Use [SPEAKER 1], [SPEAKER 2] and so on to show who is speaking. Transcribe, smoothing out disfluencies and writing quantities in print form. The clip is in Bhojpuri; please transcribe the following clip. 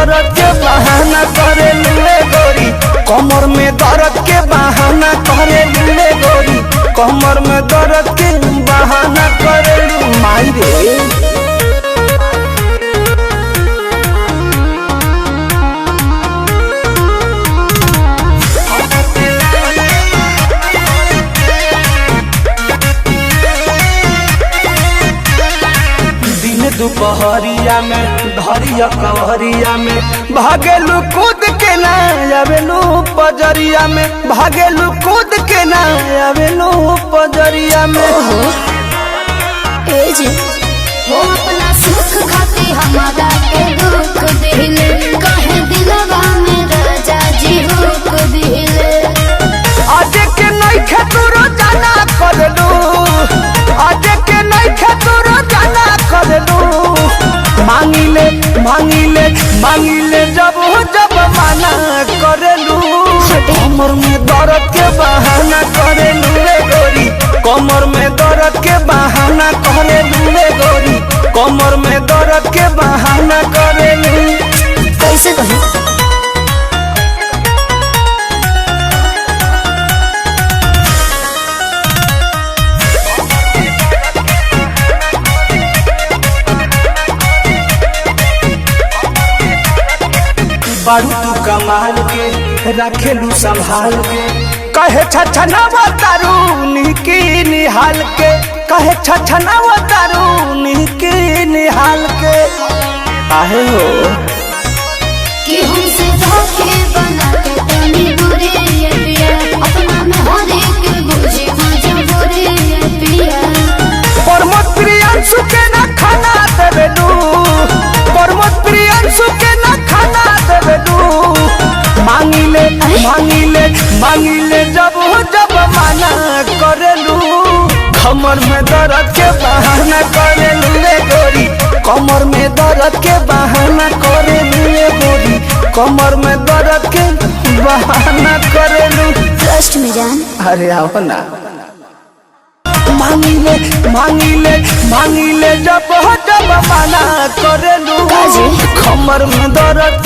[SPEAKER 1] दर्द के बहाना करे लूले गोरी, कमर में दर्द के बहाना करे लूले गोरी, कमर में दर्द के बहाना करे लू माई रे। दुपहरिया में धरिया कवरिया में भागेलू कूद के ना आवेलू पजरिया में, भागेलू कूद के ना आवेलू पजरिया में।
[SPEAKER 2] वो अपना सुख खाती हमारा के दुख दिले, कहे दिलवा में राजा जी हुक दिले।
[SPEAKER 1] आज के नहीं खेतुरो जाना कर लू, आज के नहीं खेतुरो जाना कर लू, मांगिले मांगिले मांगिले जब जब माना करेलू, कमर में दर्द के बहाना करेलू रे गोरी, कमर में दर्द के बहाना करेलू रे गोरी, कमर में दर्द के बहाना करेलू।
[SPEAKER 2] कैसे कहे
[SPEAKER 1] बारू तू कमाल के रखेलू संभाल के, कहे छछनावा तारू की निहाल के, कहे छछनावा तारू की निहाल के। आहे हो
[SPEAKER 2] कि हमसे धोखे बना के तनी बुरे ये पिया, अपना में हर एक बुझे मजबूरे ये पिया।
[SPEAKER 1] प्रमोद प्रियांशु के ना खाना देवेलू, प्रमोद प्रियांशु के ना खाना देवेलू, मांगिले मांगिले मांगिले जब जब माना करेलू, कमर में दर्द के बहाना करेलू रे गोरी, कमर में दर्द के बहाना करेलू रे गोरी, कमर में दर्द के बहाना करेलू।
[SPEAKER 2] ट्रस्ट में जान
[SPEAKER 1] अरे आओ ना। मांगिले मांगिले मांगिले जब जब माना करेलू, कमर में दर्द